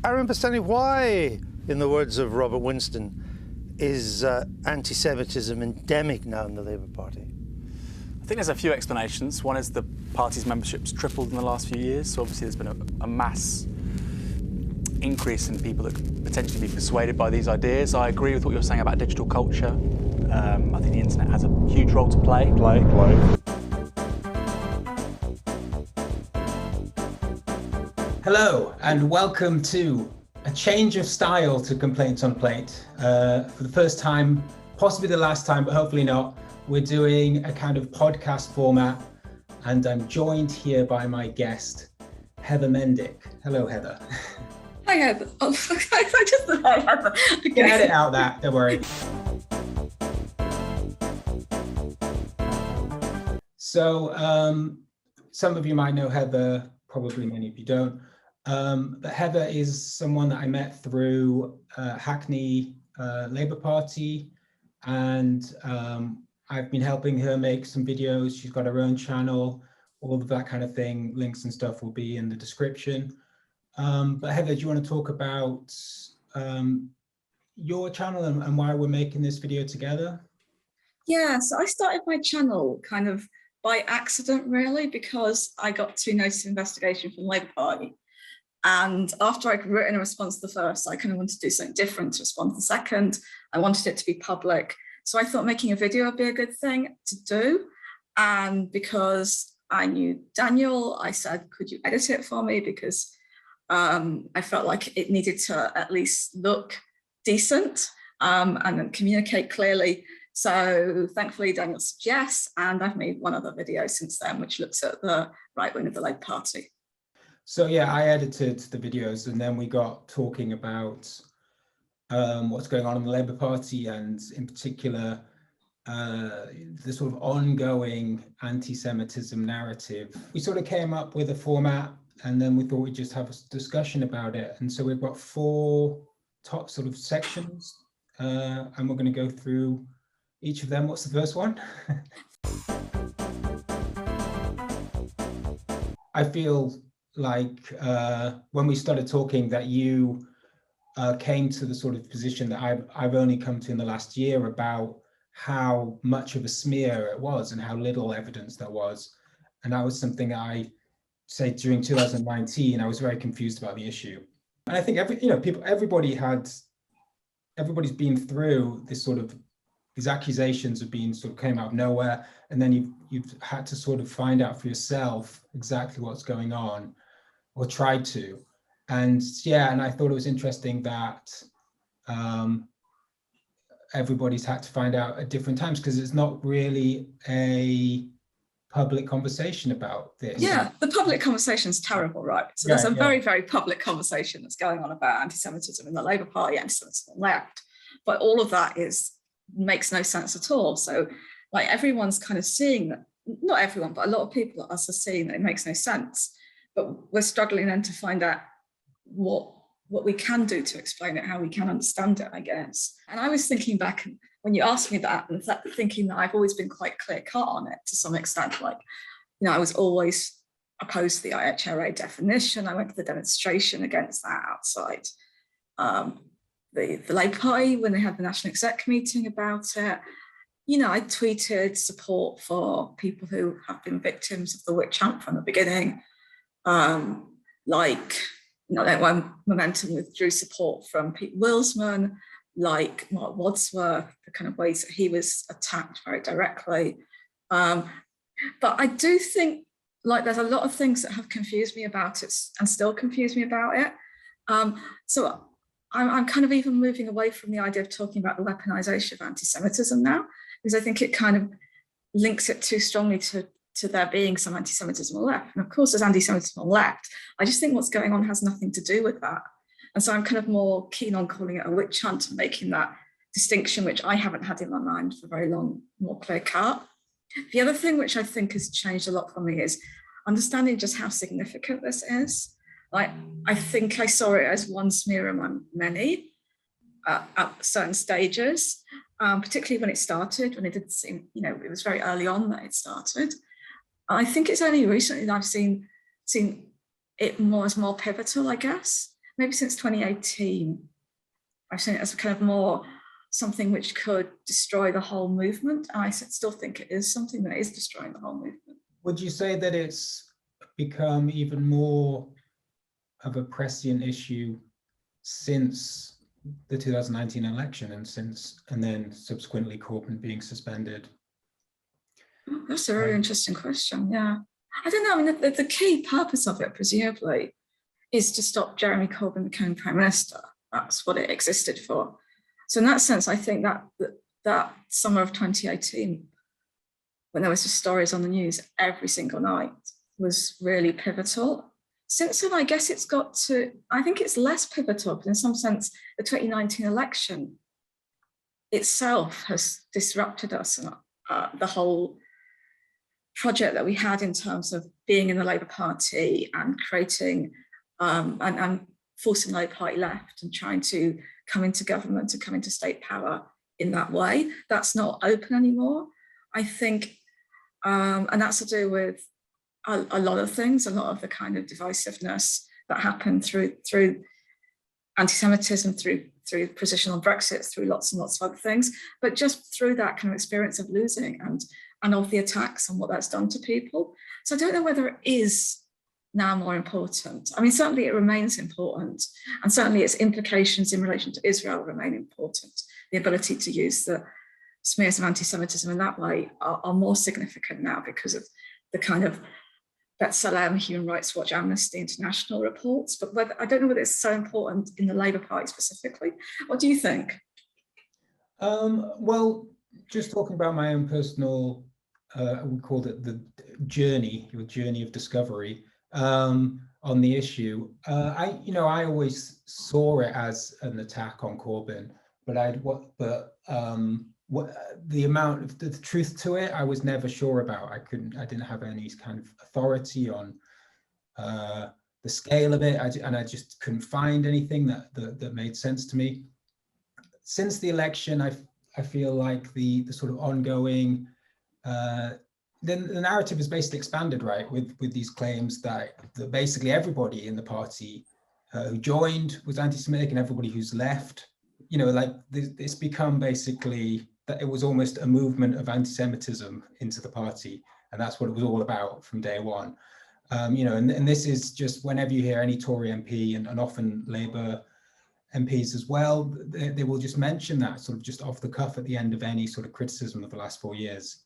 Aaron Bastani, why, in the words of Robert Winston, is anti-Semitism endemic now in the Labour Party? I think there's a few explanations. One is the party's membership's tripled in the last few years, so obviously there's been a mass increase in people that could potentially be persuaded by these ideas. I agree with what you're saying about digital culture. I think the internet has a huge role to play. Hello and welcome to a change of style to Complaints on Plate. For the first time, possibly the last time, but hopefully not, we're doing a kind of podcast format, and I'm joined here by my guest, Heather Mendick. Hello, Heather. Hi, Heather. Oh, I just said hi, Heather. Okay. You can edit out that, don't worry. So, some of you might know Heather, probably many of you don't. But Heather is someone that I met through Hackney Labour Party, and I've been helping her make some videos. She's got her own channel, all of that kind of thing. Links and stuff will be in the description. But Heather, do you want to talk about your channel and why we're making this video together? Yeah, so I started my channel kind of by accident, really, because I got 2 notices of investigation from the Labour Party. And after I'd written a response to the first, I kind of wanted to do something different to respond to the second. I wanted it to be public. So I thought making a video would be a good thing to do. And because I knew Daniel, I said, could you edit it for me? Because I felt like it needed to at least look decent and then communicate clearly. So thankfully Daniel said yes, and I've made one other video since then, which looks at the right wing of the Labour Party. So yeah, I edited the videos, and then we got talking about what's going on in the Labour Party, and in particular, the sort of ongoing anti-Semitism narrative. We sort of came up with a format, and then we thought we'd just have a discussion about it. And so we've got 4 top sort of sections, and we're going to go through each of them. What's the first one? I feel like when we started talking that you came to the sort of position that I've only come to in the last year about how much of a smear it was and how little evidence there was. And that was something I say during 2019, I was very confused about the issue. And I think everybody's been through this sort of, these accusations have been sort of came out of nowhere, and then you've had to sort of find out for yourself exactly what's going on, or tried to. And yeah, and I thought it was interesting that everybody's had to find out at different times, because it's not really a public conversation about this. Yeah, the public conversation is terrible, right? So there's a very, very public conversation that's going on about anti-Semitism in the Labour Party, anti-Semitism on the left, but all of that makes no sense at all. So like everyone's kind of seeing that, not everyone, but a lot of people are seeing that it makes no sense. But we're struggling then to find out what we can do to explain it, how we can understand it, I guess. And I was thinking back when you asked me that, and thinking that I've always been quite clear cut on it to some extent. Like, I was always opposed to the IHRA definition. I went to the demonstration against that outside the Labour Party when they had the National Exec meeting about it. I tweeted support for people who have been victims of the witch hunt from the beginning. When Momentum withdrew support from Pete Wilsman, like Mark Wadsworth, the kind of ways that he was attacked very directly. But I do think there's a lot of things that have confused me about it and still confuse me about it. So I'm kind of even moving away from the idea of talking about the weaponization of anti-Semitism now, because I think it kind of links it too strongly to there being some anti-Semitism on the left. And of course, there's anti-Semitism on the left. I just think what's going on has nothing to do with that. And so I'm kind of more keen on calling it a witch hunt and making that distinction, which I haven't had in my mind for very long, more clear cut. The other thing which I think has changed a lot for me is understanding just how significant this is. I think I saw it as one smear among many at certain stages, particularly when it started, when it did seem, it was very early on that it started. I think it's only recently that I've seen it more as more pivotal, I guess. maybe since 2018, I've seen it as kind of more something which could destroy the whole movement. And I still think it is something that is destroying the whole movement. Would you say that it's become even more of a prescient issue since the 2019 election and then subsequently Corbyn being suspended? That's a really interesting question. Yeah, I don't know. I mean, the key purpose of it, presumably, is to stop Jeremy Corbyn becoming Prime Minister. That's what it existed for. So in that sense, I think that summer of 2018, when there was just stories on the news every single night, was really pivotal. Since then, I guess it's got to, I think it's less pivotal, but in some sense, the 2019 election itself has disrupted us and the whole project that we had in terms of being in the Labour Party and creating and forcing the Labour Party left and trying to come into government, to come into state power in that way. That's not open anymore, I think. And that's to do with a lot of things, a lot of the kind of divisiveness that happened through anti-Semitism, through position on Brexit, through lots and lots of other things, but just through that kind of experience of losing and of the attacks and what that's done to people. So I don't know whether it is now more important. I mean, certainly it remains important, and certainly its implications in relation to Israel remain important. The ability to use the smears of anti-Semitism in that way are more significant now because of the kind of B'Tselem, Human Rights Watch, Amnesty International reports. But I don't know whether it's so important in the Labour Party specifically. What do you think? Well, just talking about my own personal, we called it the your journey of discovery on the issue. I always saw it as an attack on Corbyn, but the amount of the truth to it, I was never sure about. I didn't have any kind of authority on the scale of it, and I just couldn't find anything that made sense to me. Since the election, I feel like the sort of ongoing, then the narrative has basically expanded, right, with these claims that basically everybody in the party who joined was anti-Semitic, and everybody who's left, like it's become basically that it was almost a movement of anti-Semitism into the party, and that's what it was all about from day one. And this is just whenever you hear any Tory MP and often Labour MPs as well, they will just mention that sort of just off the cuff at the end of any sort of criticism of the last 4 years.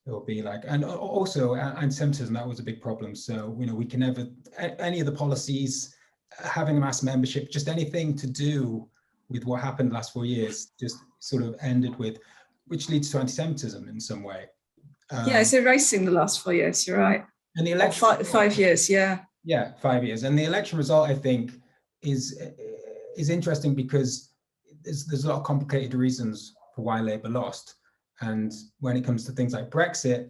It will be like, and also anti-Semitism, that was a big problem. So, we can never, any of the policies, having a mass membership, just anything to do with what happened the last 4 years, just sort of ended with, which leads to anti-Semitism in some way. Yeah, it's erasing the last 4 years, you're right. And the election, 5 years, yeah. Yeah, 5 years. And the election result, I think, is interesting because there's a lot of complicated reasons for why Labour lost. And when it comes to things like Brexit,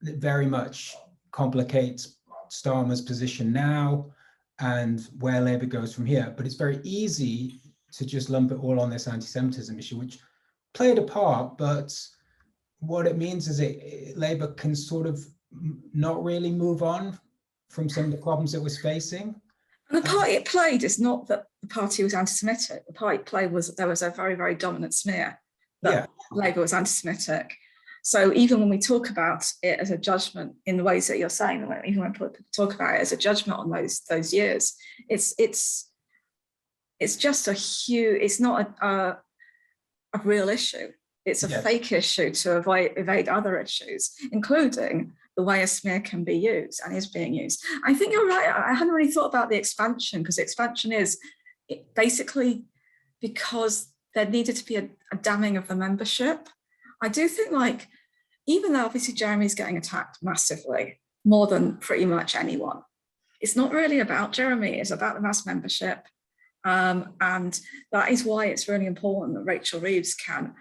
it very much complicates Starmer's position now and where Labour goes from here. But it's very easy to just lump it all on this anti-Semitism issue, which played a part, but what it means is Labour can sort of not really move on from some of the problems it was facing. And the part it played is not that the party was anti-Semitic. The part it played was there was a very, very dominant smear that Labour was anti-Semitic. So even when we talk about it as a judgment in the ways that you're saying, even when people talk about it as a judgment on those years, it's just a huge, it's not a real issue. It's a fake issue to evade other issues, including the way a smear can be used and is being used. I think you're right. I hadn't really thought about the expansion, because the expansion is basically because there needed to be a damning of the membership. I do think, like, even though obviously Jeremy's getting attacked massively, more than pretty much anyone, it's not really about Jeremy, it's about the mass membership. And that is why it's really important that Rachel Reeves can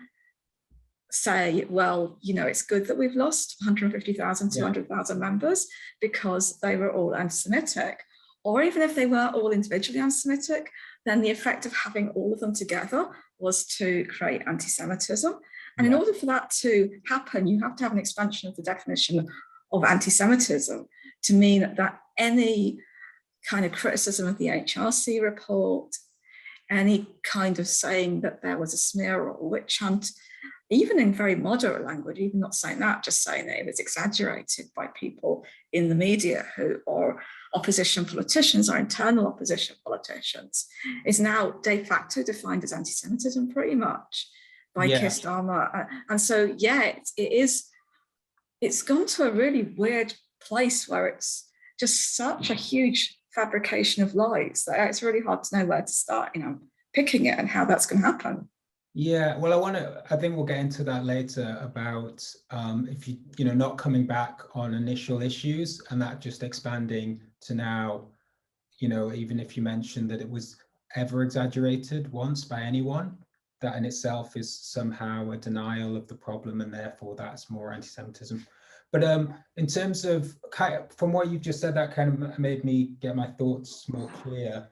say, well, it's good that we've lost 150,000, 200,000 members because they were all anti-Semitic. Or even if they were all individually anti-Semitic, then the effect of having all of them together was to create anti-Semitism. And in order for that to happen, you have to have an expansion of the definition of anti-Semitism to mean that any kind of criticism of the HRC report, any kind of saying that there was a smear or witch hunt, even in very moderate language, even not saying that, just saying that it was exaggerated by people in the media who are opposition politicians or internal opposition politicians, is now de facto defined as anti-Semitism pretty much by Keir Starmer. And so, yeah, it's gone to a really weird place where it's just such a huge fabrication of lies that it's really hard to know where to start, picking it and how that's going to happen. Yeah, well, I think we'll get into that later about if not coming back on initial issues and that just expanding to now, even if you mentioned that it was ever exaggerated once by anyone, that in itself is somehow a denial of the problem and therefore that's more anti-Semitism. But in terms of, from what you've just said, that kind of made me get my thoughts more clear.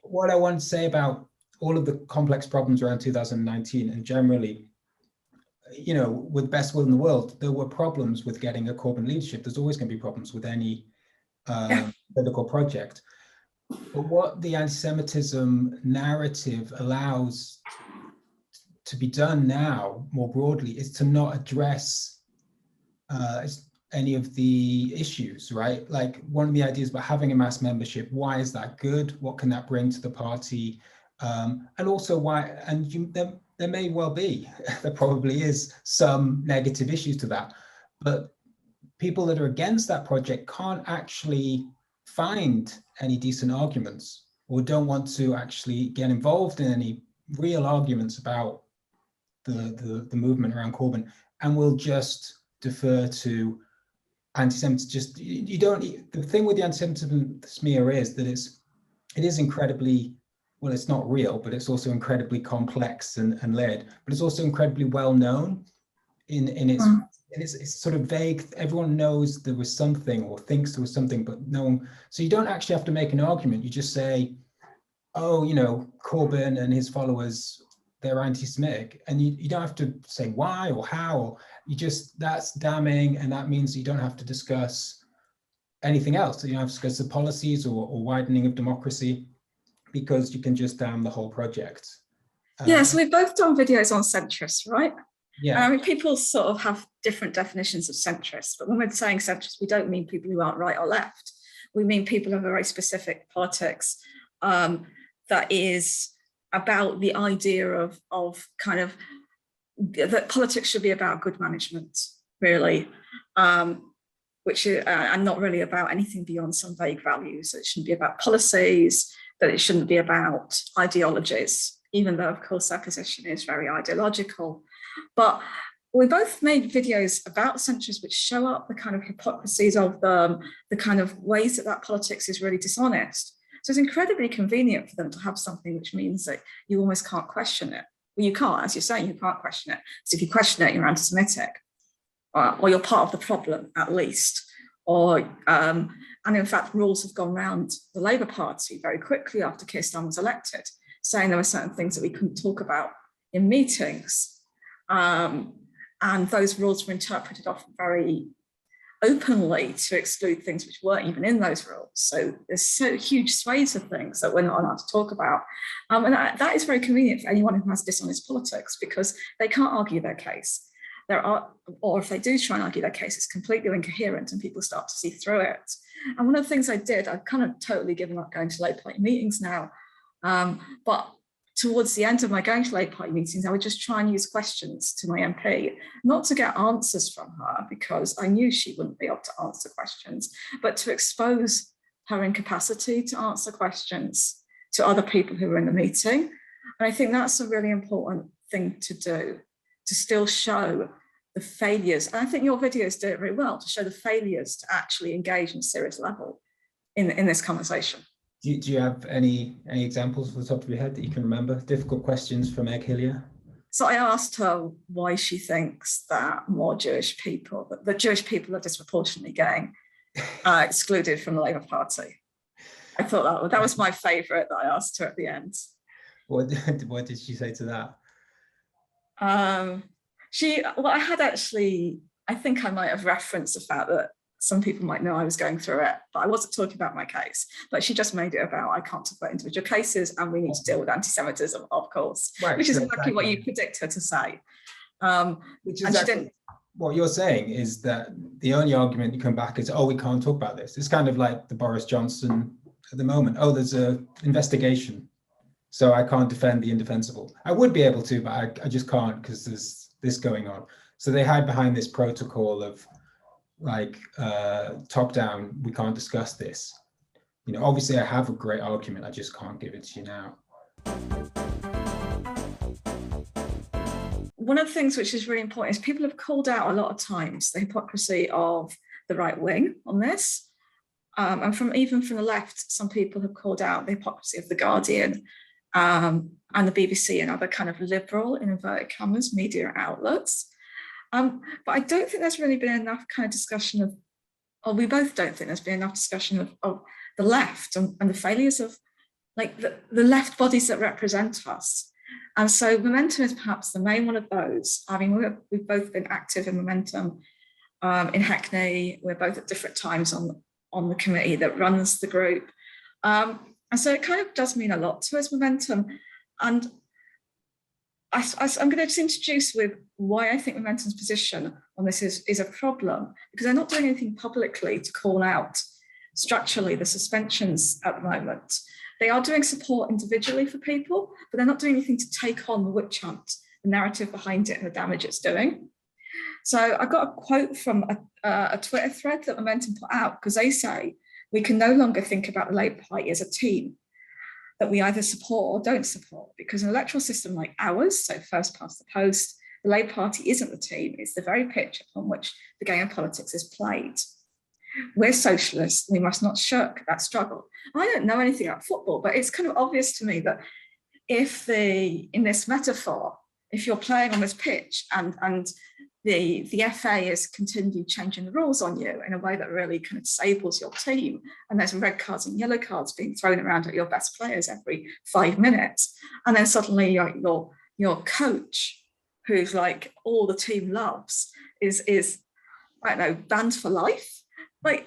What I want to say about all of the complex problems around 2019 and generally, with best will in the world, there were problems with getting a Corbyn leadership. There's always going to be problems with any political project. But what the anti-Semitism narrative allows to be done now more broadly is to not address any of the issues, right? Like one of the ideas about having a mass membership, why is that good? What can that bring to the party? And also why, and there may well be, there probably is some negative issues to that, but people that are against that project can't actually find any decent arguments or don't want to actually get involved in any real arguments about the movement around Corbyn, and will just defer to anti-Semitism. Just you don't. The thing with the anti-Semitism smear is that it is incredibly, well, it's not real, but it's also incredibly complex and layered. But it's also incredibly well known in its. It's sort of vague. Everyone knows there was something or thinks there was something, but no one. So you don't actually have to make an argument. You just say, oh, Corbyn and his followers, they're anti-Semitic, and you don't have to say why or how. Or you just, that's damning, and that means you don't have to discuss anything else. You don't have to discuss the policies or widening of democracy, because you can just damn the whole project. So we've both done videos on centrists, right? Yeah. I mean, people sort of have different definitions of centrists, but when we're saying centrists, we don't mean people who aren't right or left. We mean people who have a very specific politics that is about the idea of kind of that politics should be about good management, really, which is, and not really about anything beyond some vague values. It shouldn't be about policies, that it shouldn't be about ideologies, even though, of course, their position is very ideological. But we both made videos about centrists which show up the kind of hypocrisies of them, the kind of ways that politics is really dishonest. So it's incredibly convenient for them to have something which means that you almost can't question it. Well, you can't, as you're saying, you can't question it. So if you question it, you're anti-Semitic, or you're part of the problem at least. And in fact, rules have gone round the Labour Party very quickly after Keir Starmer was elected, saying there were certain things that we couldn't talk about in meetings. And those rules were interpreted often very openly to exclude things which weren't even in those rules. So there's so huge swathes of things that we're not allowed to talk about. And that is very convenient for anyone who has dishonest politics, because they can't argue their case. Or if they do try and argue their case, it's completely incoherent and people start to see through it. And one of the things I did, I've kind of totally given up going to Labour Party meetings now, but towards the end of my going to Labour Party meetings, I would just try and use questions to my MP, not to get answers from her, because I knew she wouldn't be able to answer questions, but to expose her incapacity to answer questions to other people who were in the meeting. And I think that's a really important thing to do, to still show the failures. And I think your videos do it very well, to show the failures to actually engage in a serious level in this conversation. Do you have any examples off the top of your head that you can remember? Difficult questions from Meg Hillier? So I asked her why she thinks that more Jewish people, that Jewish people are disproportionately getting excluded from the Labour Party. I thought that was my favourite that I asked her at the end. What did she say to that? I think I might have referenced the fact that some people might know I was going through it, but I wasn't talking about my case. But she just made it about, I can't talk about individual cases and we need to deal with anti-Semitism, of course, Right, which is so exactly what you predict her to say. Which and is she didn't. What you're saying is that the only argument you come back is, oh, we can't talk about this. It's kind of like the Boris Johnson at the moment. Oh, there's an investigation, so I can't defend the indefensible. I would be able to, but I just can't because there's this going on. So they hide behind this protocol of like top down, we can't discuss this. You know, obviously I have a great argument, I just can't give it to you now. One of the things which is really important is people have called out a lot of times the hypocrisy of the right wing on this. And even from the left, some people have called out the hypocrisy of The Guardian and the BBC and other kind of liberal, in inverted commas, media outlets. But I don't think there's really been enough kind of discussion of, or we both don't think there's been enough discussion of the left and the failures of like the left bodies that represent us. And so Momentum is perhaps the main one of those. I mean, we've both been active in Momentum in Hackney. We're both at different times on the committee that runs the group. And so it kind of does mean a lot to us, Momentum. And I'm going to introduce with why I think Momentum's position on this is a problem, because they're not doing anything publicly to call out structurally the suspensions at the moment. They are doing support individually for people, but they're not doing anything to take on the witch hunt, the narrative behind it and the damage it's doing. So I got a quote from a Twitter thread that Momentum put out, because they say, we can no longer think about the Labour Party as a team that we either support or don't support, because an electoral system like ours, so first past the post, the Labour Party isn't the team, it's the very pitch upon which the game of politics is played. We're socialists, we must not shirk that struggle. I don't know anything about football, but it's kind of obvious to me that if in this metaphor, if you're playing on this pitch and the FA is continually changing the rules on you in a way that really kind of disables your team, and there's red cards and yellow cards being thrown around at your best players every 5 minutes, and then suddenly your coach, who's like all the team loves, is I don't know, banned for life. Like,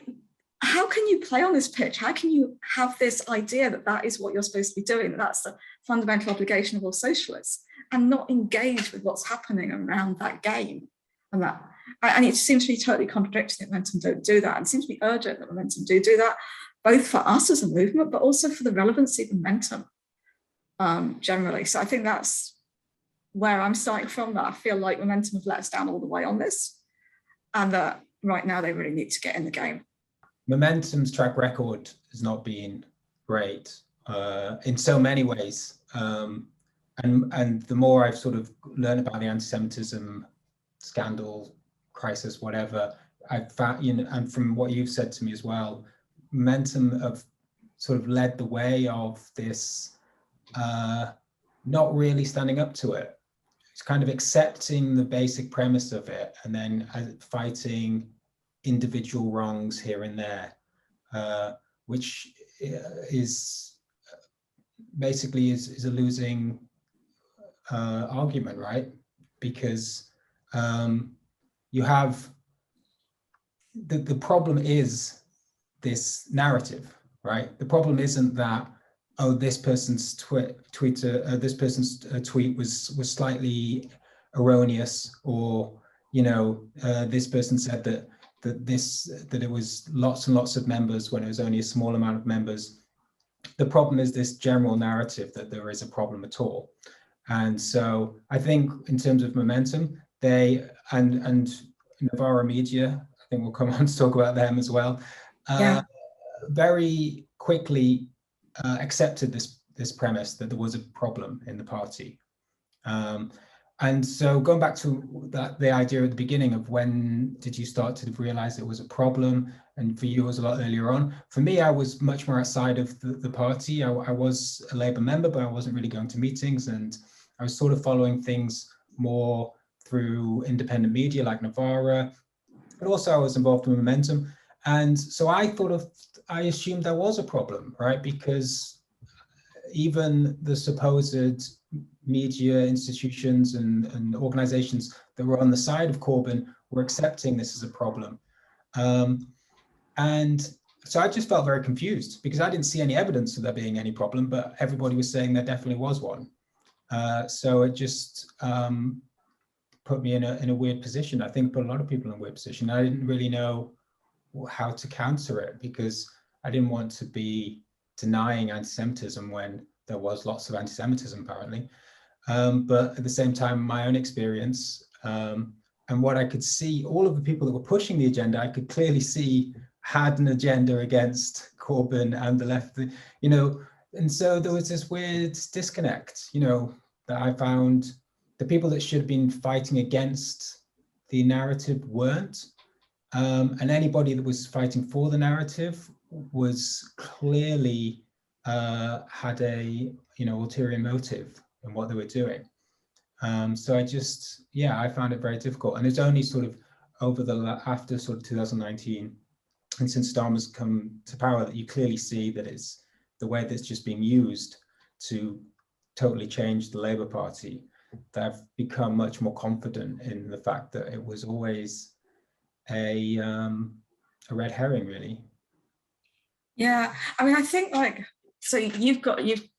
how can you play on this pitch? How can you have this idea that is what you're supposed to be doing, that that's the fundamental obligation of all socialists, and not engage with what's happening around that game? And it seems to be totally contradictory that Momentum don't do that, and it seems to be urgent that Momentum do that, both for us as a movement, but also for the relevancy of Momentum generally. So I think that's where I'm starting from, that I feel like Momentum have let us down all the way on this, and that right now they really need to get in the game. Momentum's track record has not been great in so many ways. And the more I've sort of learned about the anti-Semitism scandal, crisis, whatever, I've found, and from what you've said to me as well, Momentum have sort of led the way of this not really standing up to it. It's kind of accepting the basic premise of it and then fighting individual wrongs here and there, which is basically is a losing argument, right? Because you have the problem is this narrative, right? The problem isn't that, oh, this person's tweet was slightly erroneous, or this person said that it was lots and lots of members when it was only a small amount of members. The problem is this general narrative that there is a problem at all. And so I think in terms of Momentum, they and Novara Media, I think we'll come on to talk about them as well, very quickly accepted this premise that there was a problem in the party. And so going back to the idea at the beginning of when did you start to realize it was a problem, and for you it was a lot earlier on. For me, I was much more outside of the party. I was a Labour member, but I wasn't really going to meetings, and I was sort of following things more through independent media like Novara, but also I was involved in Momentum. And so I assumed there was a problem, right? Because even the supposed media institutions and organizations that were on the side of Corbyn were accepting this as a problem. And so I just felt very confused because I didn't see any evidence of there being any problem, but everybody was saying there definitely was one. So it just put me in a weird position. I think put a lot of people in a weird position. I didn't really know how to counter it because I didn't want to be denying anti-Semitism when there was lots of anti-Semitism apparently. But at the same time, my own experience and what I could see, all of the people that were pushing the agenda, I could clearly see had an agenda against Corbyn and the left, you know, and so there was this weird disconnect, you know, that I found the people that should have been fighting against the narrative weren't. And anybody that was fighting for the narrative was clearly had a, you know, ulterior motive in what they were doing. So I found it very difficult. And it's only sort of after sort of 2019, and since Starmer's come to power, that you clearly see that it's the way that's just being used to totally change the Labour Party, that I've become much more confident in the fact that it was always a red herring, really. Yeah, I mean, I think so you've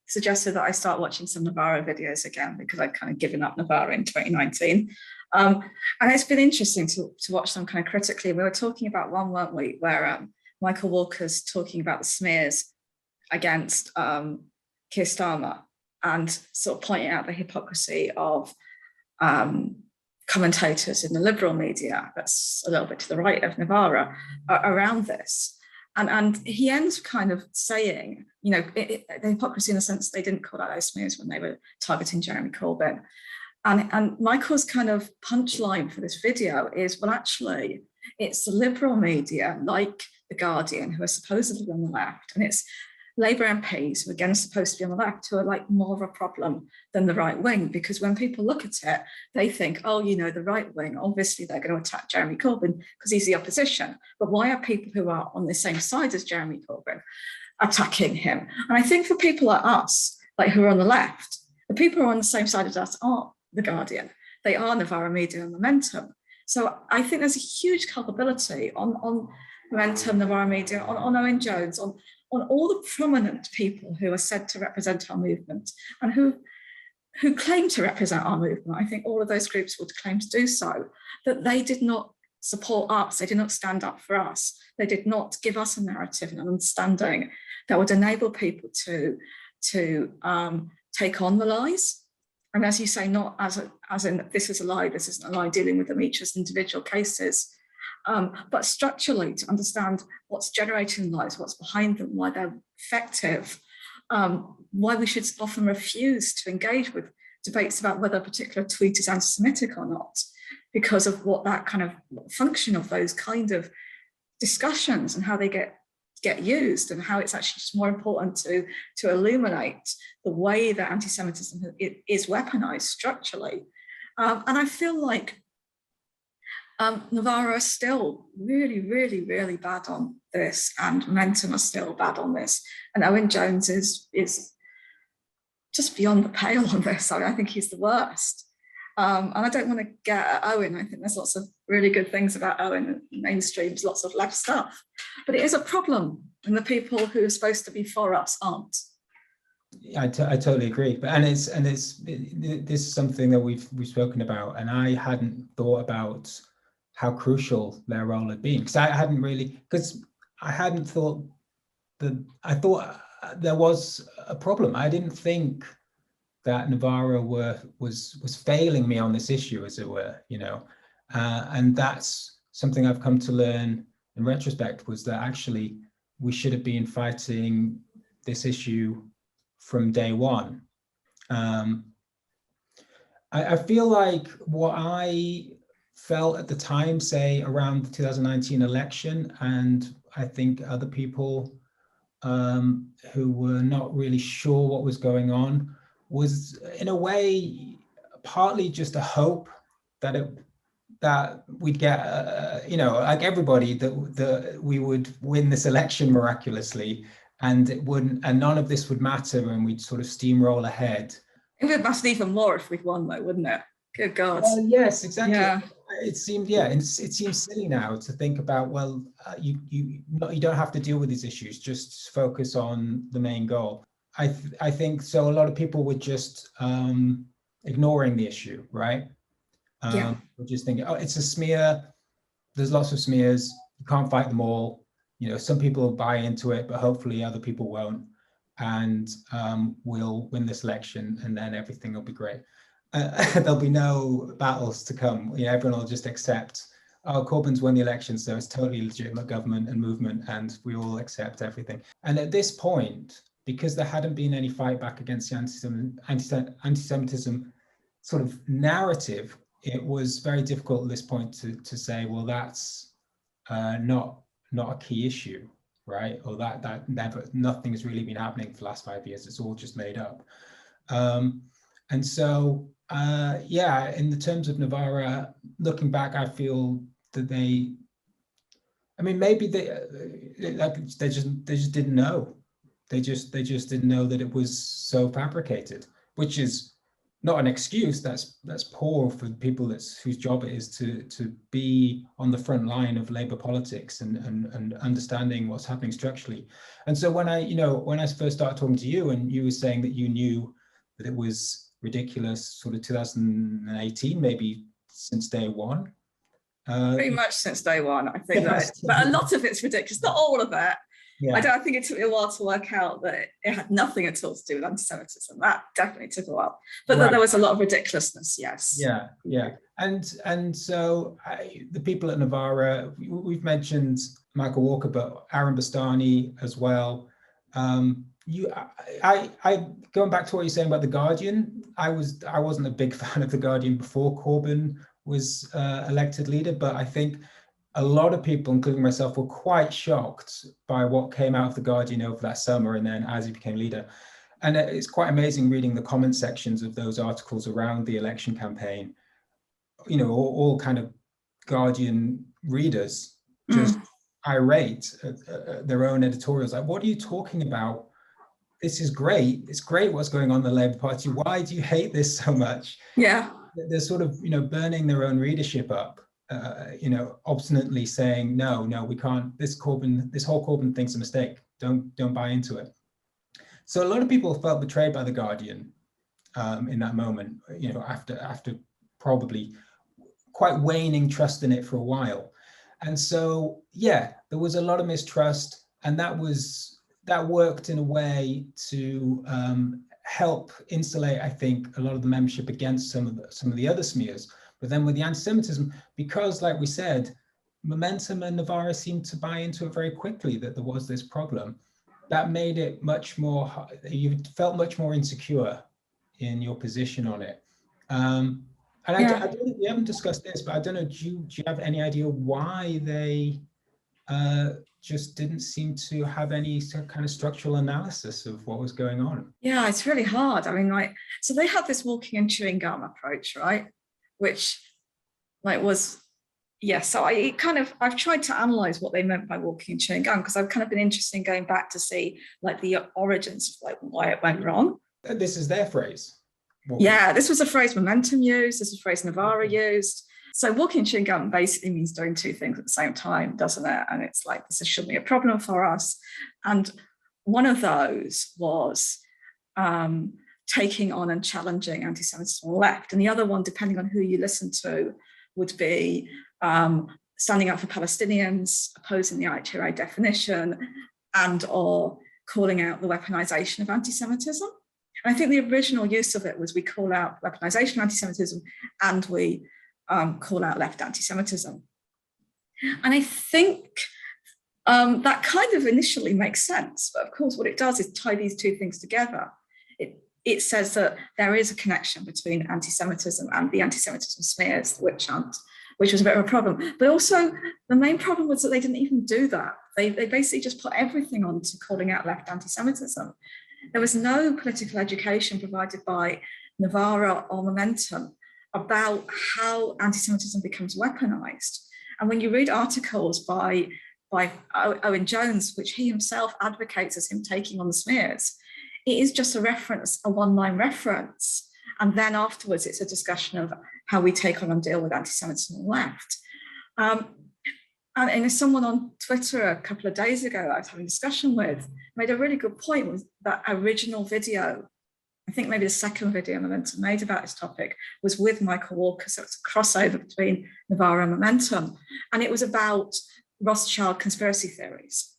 suggested that I start watching some Navarro videos again because I'd kind of given up Navarro in 2019. And it's been interesting to watch them kind of critically. We were talking about one, weren't we, where Michael Walker's talking about the smears against Keir Starmer and sort of pointing out the hypocrisy of commentators in the liberal media, that's a little bit to the right of Navarro, around this. And he ends kind of saying, you know, the hypocrisy in the sense they didn't call out those smears when they were targeting Jeremy Corbyn. And Michael's kind of punchline for this video is, well, actually, it's the liberal media, like The Guardian, who are supposedly on the left, and it's Labour MPs, who again are supposed to be on the left, who are like more of a problem than the right wing, because when people look at it, they think, oh, you know, the right wing, obviously they're going to attack Jeremy Corbyn because he's the opposition. But why are people who are on the same side as Jeremy Corbyn attacking him? And I think for people like us, like who are on the left, the people who are on the same side as us aren't The Guardian. They are Navarro Media and Momentum. So I think there's a huge culpability on Momentum, Navarro Media, on Owen Jones, on all the prominent people who are said to represent our movement and who claim to represent our movement. I think all of those groups would claim to do so, that they did not support us, they did not stand up for us, they did not give us a narrative and an understanding that would enable people to take on the lies. And as you say, not as in this is a lie, this isn't a lie, dealing with them each as individual cases, but structurally to understand what's generating lies, what's behind them, why they're effective, why we should often refuse to engage with debates about whether a particular tweet is anti-Semitic or not, because of what that kind of function of those kind of discussions and how they get used, and how it's actually just more important to illuminate the way that anti-Semitism is weaponized structurally. And I feel like Navarro is still really, really, really bad on this, and Momentum are still bad on this. And Owen Jones is just beyond the pale on this. I mean, I think he's the worst. And I don't want to get at Owen. I think there's lots of really good things about Owen, mainstreams, lots of left stuff. But it is a problem when the people who are supposed to be for us aren't. I totally agree. But this is something that we've spoken about, and I hadn't thought about how crucial their role had been, because I thought there was a problem. I didn't think that Navarro was failing me on this issue, as it were, you know, and that's something I've come to learn in retrospect, was that actually we should have been fighting this issue from day one. I feel like what I felt at the time, say around the 2019 election, and I think other people who were not really sure what was going on, was in a way partly just a hope that we'd get, you know, like everybody, that we would win this election miraculously, and none of this would matter, and we'd sort of steamroll ahead. It would matter even more if we'd won, though, wouldn't it? Good God. Yes, exactly. Yeah. It seems silly now to think about, well, you don't have to deal with these issues, just focus on the main goal. I think so. A lot of people were just ignoring the issue, right? We're just thinking, oh, it's a smear. There's lots of smears. You can't fight them all. You know, some people buy into it, but hopefully other people won't. And we'll win this election, and then everything will be great. There'll be no battles to come. You know, everyone will just accept, oh, Corbyn's won the election, so it's totally legitimate government and movement, and we all accept everything. And at this point, because there hadn't been any fight back against the anti-Semitism sort of narrative, it was very difficult at this point to say, well, that's not a key issue, right? Or that nothing has really been happening for the last 5 years. It's all just made up. And so, in the terms of Navarra, looking back, I feel that maybe they just didn't know. They just didn't know that it was so fabricated, which is not an excuse. That's poor for people whose job it is to be on the front line of Labour politics and understanding what's happening structurally. And so when I first started talking to you, and you were saying that you knew that it was ridiculous, sort of 2018, maybe since day one. Pretty much since day one, I think that, but a lot of it's ridiculous, not all of it. Yeah. I think it took me a while to work out that it had nothing at all to do with anti-Semitism. That definitely took a while, but right. There was a lot of ridiculousness. Yes. Yeah. And so the people at Navarra, we've mentioned Michael Walker, but Aaron Bastani as well. I going back to what you're saying about The Guardian, I wasn't a big fan of The Guardian before Corbyn was elected leader, but I think a lot of people, including myself, were quite shocked by what came out of The Guardian over that summer, and then as he became leader. And it's quite amazing reading the comment sections of those articles around the election campaign. You know, all kind of Guardian readers just irate at their own editorials. Like, what are you talking about? This is great. It's great what's going on in the Labour Party. Why do you hate this so much? Yeah. They're sort of, burning their own readership up, obstinately saying, no, we can't, this whole Corbyn thing's a mistake. Don't buy into it. So a lot of people felt betrayed by The Guardian in that moment, after probably quite waning trust in it for a while. And so, there was a lot of mistrust, and that worked in a way to help insulate, I think, a lot of the membership against some of the other smears. But then with the anti-Semitism, because, like we said, Momentum and Navarra seemed to buy into it very quickly that there was this problem. That made it much more, you felt much more insecure in your position on it. I don't, we haven't discussed this, but I don't know, do you have any idea why they just didn't seem to have any kind of structural analysis of what was going on? Yeah, it's really hard. I mean, so they had this walking and chewing gum approach, right? Which was, so I've tried to analyze what they meant by walking and chewing gum, because I've kind of been interested in going back to see the origins of why it went wrong. This is their phrase. This was a phrase Momentum used. This is a phrase Navarra used. So walking and chewing gum basically means doing two things at the same time, doesn't it? And it's like, this shouldn't be a problem for us. And one of those was taking on and challenging anti-Semitism on the left. And the other one, depending on who you listen to, would be standing up for Palestinians, opposing the IHRA definition, and or calling out the weaponization of anti-Semitism. And I think the original use of it was we call out weaponization of anti-Semitism and we call out left anti-Semitism. And I think that kind of initially makes sense. But of course, what it does is tie these two things together. It says that there is a connection between anti-Semitism and the anti-Semitism smears, the witch hunt, which was a bit of a problem. But also the main problem was that they didn't even do that. They basically just put everything on to calling out left anti-Semitism. There was no political education provided by Navarra or Momentum about how anti-Semitism becomes weaponized. And when you read articles by Owen Jones, which he himself advocates as him taking on the smears, it is just a one-line reference. And then afterwards, it's a discussion of how we take on and deal with anti-Semitism on the left. And someone on Twitter a couple of days ago I was having a discussion with made a really good point. Was that original video, I think maybe the second video Momentum made about this topic, was with Michael Walker. So it's a crossover between Novara and Momentum. And it was about Rothschild conspiracy theories.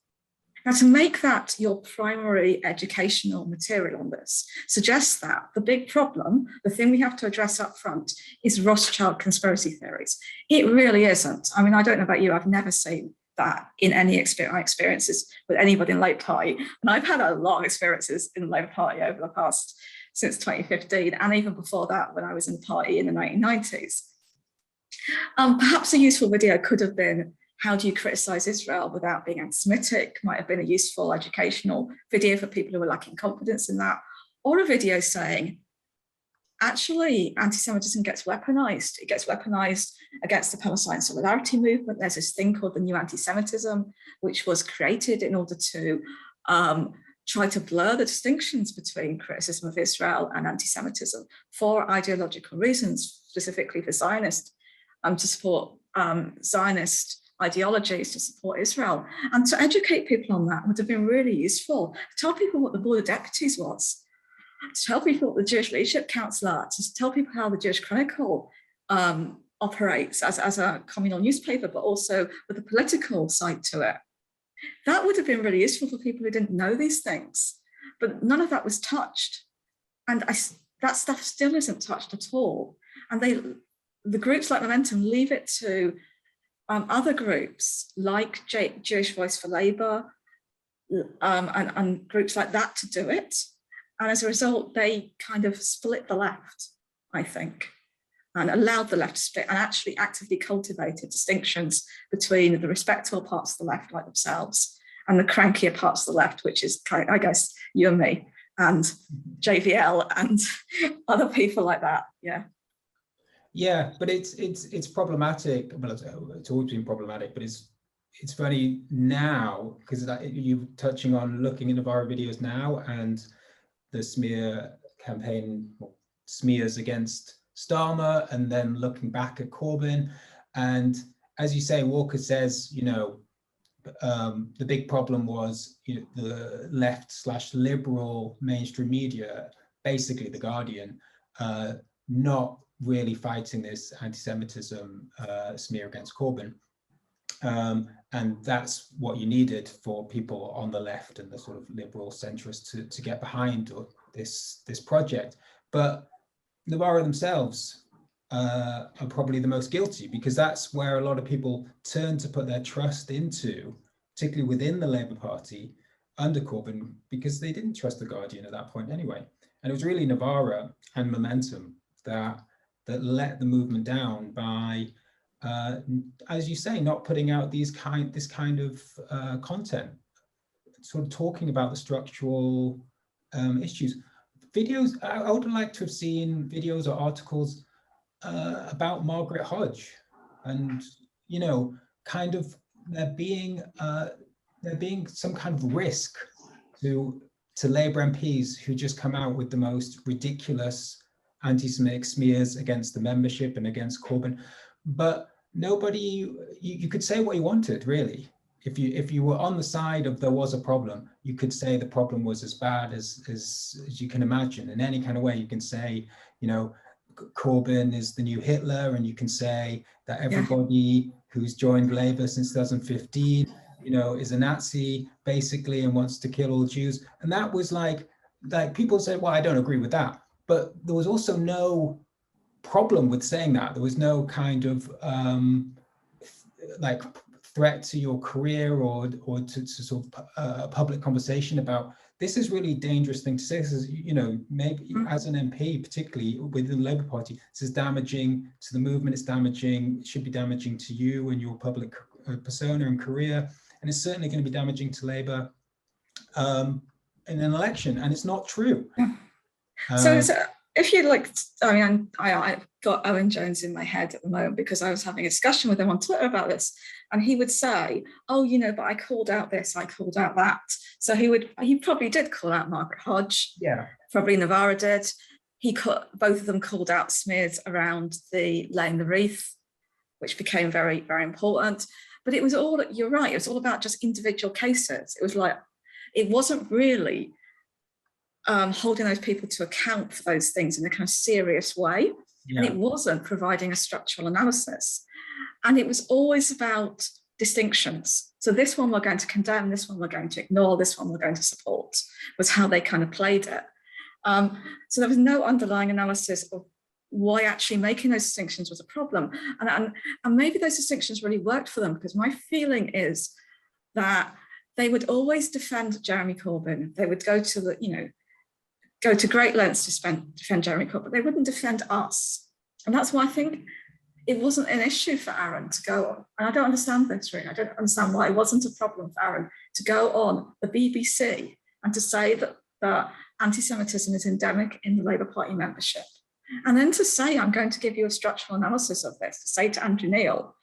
Now, to make that your primary educational material on this suggests that the big problem, the thing we have to address up front, is Rothschild conspiracy theories. It really isn't. I mean, I don't know about you, I've never seen that in any experiences with anybody in Labour Party. And I've had a lot of experiences in the Labour Party over the past, since 2015, and even before that, when I was in the party in the 1990s. Perhaps a useful video could have been, how do you criticize Israel without being anti-Semitic? Might have been a useful educational video for people who are lacking confidence in that. Or a video saying, actually, anti-Semitism gets weaponized. It gets weaponized against the Palestine Solidarity Movement. There's this thing called the New Anti-Semitism, which was created in order to try to blur the distinctions between criticism of Israel and anti-Semitism for ideological reasons, specifically for Zionists, to support Zionist ideologies to support Israel. And to educate people on that would have been really useful. To tell people what the Board of Deputies was, to tell people what the Jewish Leadership Council are, to tell people how the Jewish Chronicle operates as a communal newspaper, but also with a political side to it. That would have been really useful for people who didn't know these things. But none of that was touched. And that stuff still isn't touched at all. And the groups like Momentum leave it to other groups like Jewish Voice for Labour and groups like that to do it. And as a result, they kind of split the left, I think, and allowed the left to split and actually actively cultivated distinctions between the respectable parts of the left like themselves and the crankier parts of the left, which is, I guess, you and me and JVL and other people like that, yeah. Yeah, but it's problematic. Well, it's always been problematic, but it's funny now because you're touching on looking at Novara videos now and the smear campaign, smears against Starmer, and then looking back at Corbyn. And as you say, Walker says, the big problem was the left/liberal mainstream media, basically The Guardian, not really fighting this anti-Semitism smear against Corbyn. And that's what you needed for people on the left and the sort of liberal centrists to get behind this project. But Novara themselves are probably the most guilty, because that's where a lot of people turn to put their trust into, particularly within the Labour Party under Corbyn, because they didn't trust The Guardian at that point anyway. And it was really Novara and Momentum that let the movement down by, as you say, not putting out this kind of content, sort of talking about the structural issues. Videos, I would like to have seen videos or articles about Margaret Hodge, and kind of there being some kind of risk to Labour MPs who just come out with the most ridiculous anti-Semitic smears against the membership and against Corbyn. But nobody, you could say what you wanted, really. If you were on the side of there was a problem, you could say the problem was as bad as you can imagine. In any kind of way, you can say, Corbyn is the new Hitler, and you can say that everybody who's joined Labour since 2015, is a Nazi basically and wants to kill all Jews. And that was like people said, well, I don't agree with that. But there was also no problem with saying that. There was no kind of threat to your career or to sort of a public conversation about this is really a dangerous thing to say. This is, maybe as an MP, particularly within the Labour Party, this is damaging to the movement. It's damaging, it should be damaging to you and your public persona and career. And it's certainly going to be damaging to Labour in an election. And it's not true. So if you I've got Owen Jones in my head at the moment because I was having a discussion with him on Twitter about this, and he would say, oh, but I called out this, I called out that. So he probably did call out Margaret Hodge. Yeah. Probably Novara did. both of them called out smears around the laying the wreath, which became very, very important. But it was all, you're right, it was all about just individual cases. It was like, it wasn't really holding those people to account for those things in a kind of serious way. Yeah. And it wasn't providing a structural analysis. And it was always about distinctions. So this one we're going to condemn, this one we're going to ignore, this one we're going to support, was how they kind of played it. So there was no underlying analysis of why actually making those distinctions was a problem. And maybe those distinctions really worked for them, because my feeling is that they would always defend Jeremy Corbyn. They would go to great lengths to defend Jeremy Corbyn, but they wouldn't defend us. And that's why I think it wasn't an issue for Aaron to go on. And I don't understand this really. I don't understand why it wasn't a problem for Aaron to go on the BBC and to say that anti-Semitism is endemic in the Labour Party membership. And then to say, I'm going to give you a structural analysis of this, to say to Andrew Neil,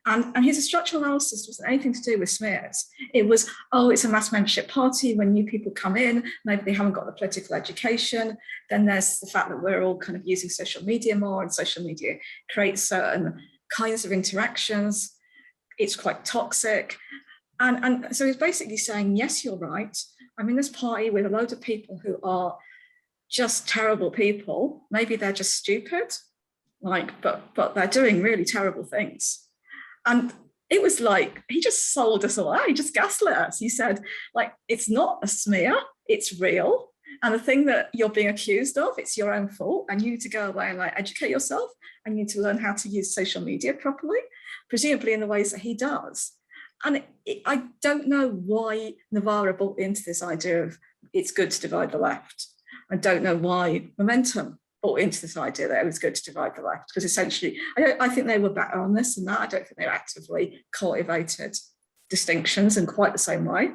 and his structural analysis wasn't anything to do with smears. It was, oh, it's a mass membership party. When new people come in, maybe they haven't got the political education. Then there's the fact that we're all kind of using social media more, and social media creates certain kinds of interactions. It's quite toxic. And so he's basically saying, yes, you're right. I'm in this party with a load of people who are just terrible people. Maybe they're just stupid, but they're doing really terrible things. And it was like, he just sold us all out. He just gaslit us. He said, like, it's not a smear, it's real. And the thing that you're being accused of, it's your own fault. And you need to go away and educate yourself. And you need to learn how to use social media properly, presumably in the ways that he does. And I don't know why Navarra bought into this idea of it's good to divide the left. I don't know why Momentum bought into this idea that it was good to divide the left, because essentially, I think they were better on this than that. I don't think they actively cultivated distinctions in quite the same way.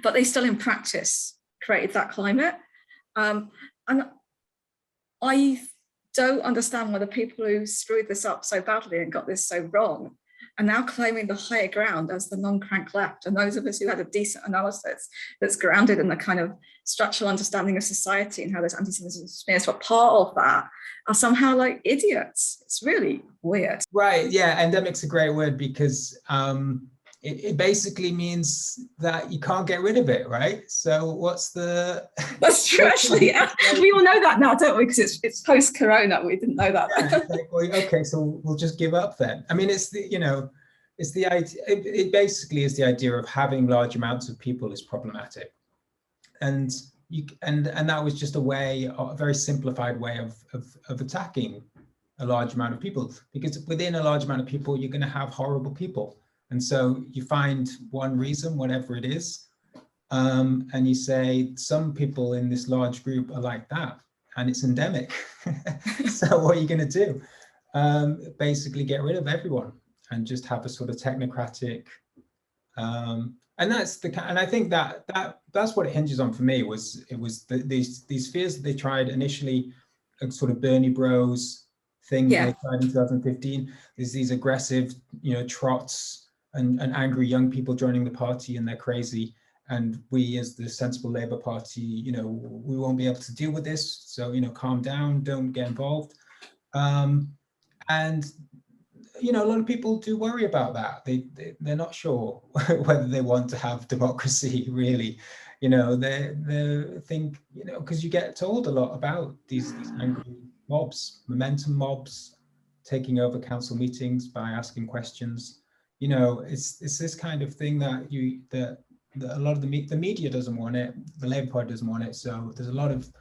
But they still, in practice, created that climate. And I don't understand why the people who screwed this up so badly and got this so wrong are now claiming the higher ground as the non-crank left. And those of us who had a decent analysis that's grounded in the kind of structural understanding of society and how those anti-Semitism smears were part of that are somehow like idiots. It's really weird. Right, yeah, endemic's a great word, because it basically means that you can't get rid of it, right? So what's the... That's true, actually. We all know that now, don't we? Because it's post-corona, we didn't know that. Okay, so we'll just give up then. I mean, it's the idea, it basically is the idea of having large amounts of people is problematic. And that was just a very simplified way of attacking a large amount of people, because within a large amount of people, you're going to have horrible people. And so you find one reason, whatever it is, and you say some people in this large group are like that, and it's endemic. So what are you going to do? Basically get rid of everyone and just have a sort of technocratic, and I think that's what it hinges on for me. These fears that they tried initially, a sort of Bernie Bros thing that they tried in 2015. There's these aggressive, trots. And angry young people joining the party, and they're crazy. And we, as the sensible Labour Party, we won't be able to deal with this. So, calm down, don't get involved. And, a lot of people do worry about that. They're not sure whether they want to have democracy, really. They think, because you get told a lot about these angry mobs, Momentum mobs, taking over council meetings by asking questions. It's this kind of thing that a lot of the media doesn't want it, the Labour Party doesn't want it. So there's a lot of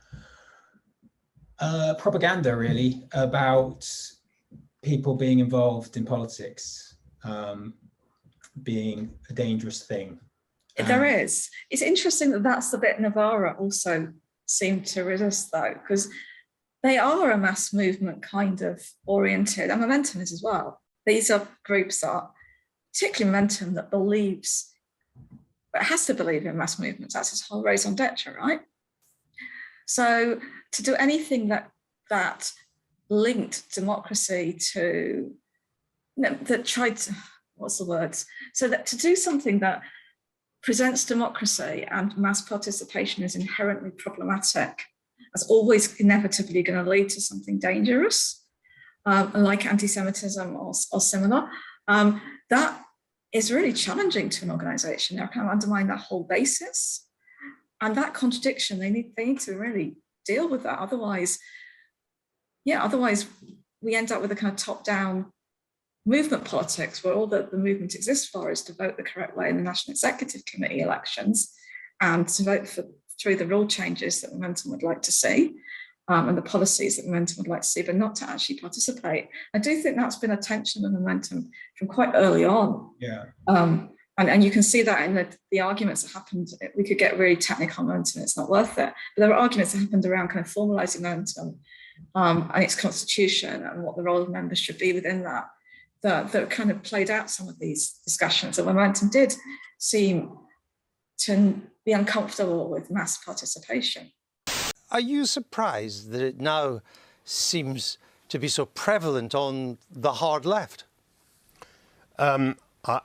propaganda really about people being involved in politics being a dangerous thing. There is. It's interesting that that's the bit Navarra also seemed to resist, though, because they are a mass movement kind of oriented, and Momentum is as well. These are groups that, particularly Momentum, that believes, but it has to believe in mass movements. That's its whole raison d'etre, right? So to do anything that linked democracy to, that tried to, what's the word? So that to do something that presents democracy and mass participation is inherently problematic as always inevitably going to lead to something dangerous, like anti-Semitism or similar, that is really challenging to an organisation. They're kind of undermining that whole basis. And that contradiction, they need to really deal with that. Otherwise we end up with a kind of top-down movement politics where all that the movement exists for is to vote the correct way in the National Executive Committee elections and to vote through the rule changes that Momentum would like to see and the policies that Momentum would like to see, but not to actually participate. I do think that's been a tension with Momentum from quite early on. Yeah. And you can see that in the arguments that happened. We could get really technical on Momentum, it's not worth it. But there were arguments that happened around kind of formalising Momentum and its constitution and what the role of members should be within that kind of played out some of these discussions. And Momentum did seem to be uncomfortable with mass participation. Are you surprised that it now seems to be so prevalent on the hard left? I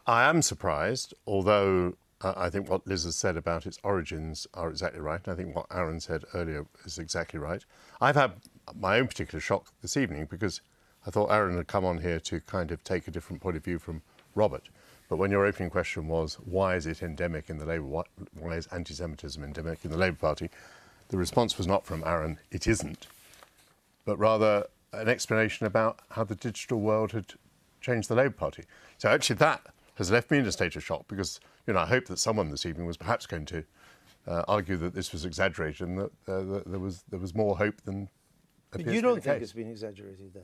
am surprised, although I think what Liz has said about its origins are exactly right. I think what Aaron said earlier is exactly right. I've had my own particular shock this evening because I thought Aaron had come on here to kind of take a different point of view from Robert. But when your opening question was, why is it endemic in the Labour, why is anti-Semitism endemic in the Labour Party? The response was not from Aaron, it isn't, but rather an explanation about how the digital world had changed the Labour Party. So actually that has left me in a state of shock because, you know, I hope that someone this evening was perhaps going to argue that this was exaggerated and that there was more hope than appears to be the case. You don't think it's been exaggerated then?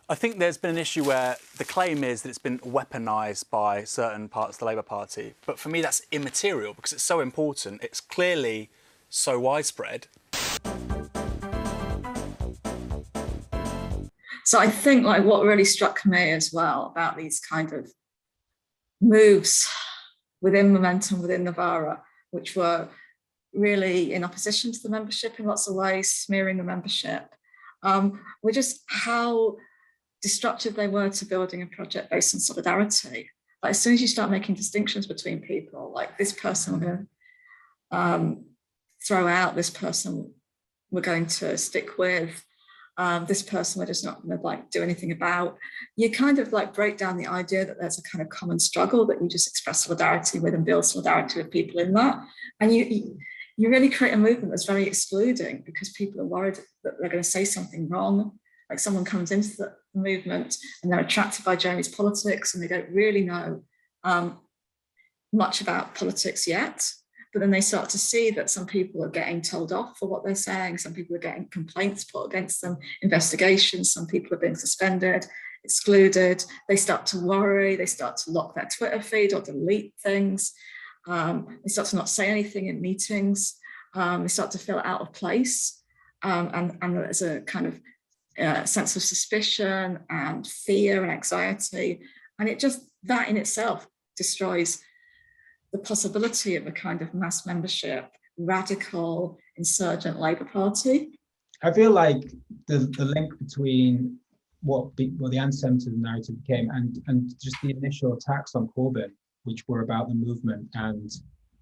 I think there's been an issue where the claim is that it's been weaponised by certain parts of the Labour Party. But for me, that's immaterial because it's so important. It's clearly so widespread. So I think like what really struck me as well about these kind of moves within Momentum, within Novara, which were really in opposition to the membership in lots of ways, smearing the membership, were just how destructive they were to building a project based on solidarity. Like as soon as you start making distinctions between people, like this person we're going to throw out, this person we're going to stick with, this person we're just not going to like do anything about, you kind of like break down the idea that there's a kind of common struggle that you just express solidarity with and build solidarity with people in that. And you really create a movement that's very excluding because people are worried that they're going to say something wrong. Like someone comes into the movement and they're attracted by Jeremy's politics and they don't really know much about politics yet. But then they start to see that some people are getting told off for what they're saying. Some people are getting complaints put against them, investigations. Some people are being suspended, excluded. They start to worry. They start to lock their Twitter feed or delete things. They start to not say anything in meetings. They start to feel out of place. And there's a kind of sense of suspicion and fear and anxiety. And it just, that in itself destroys the possibility of a kind of mass membership, radical, insurgent Labour Party. I feel like the link between what the anti-Semitism narrative became and just the initial attacks on Corbyn, which were about the movement and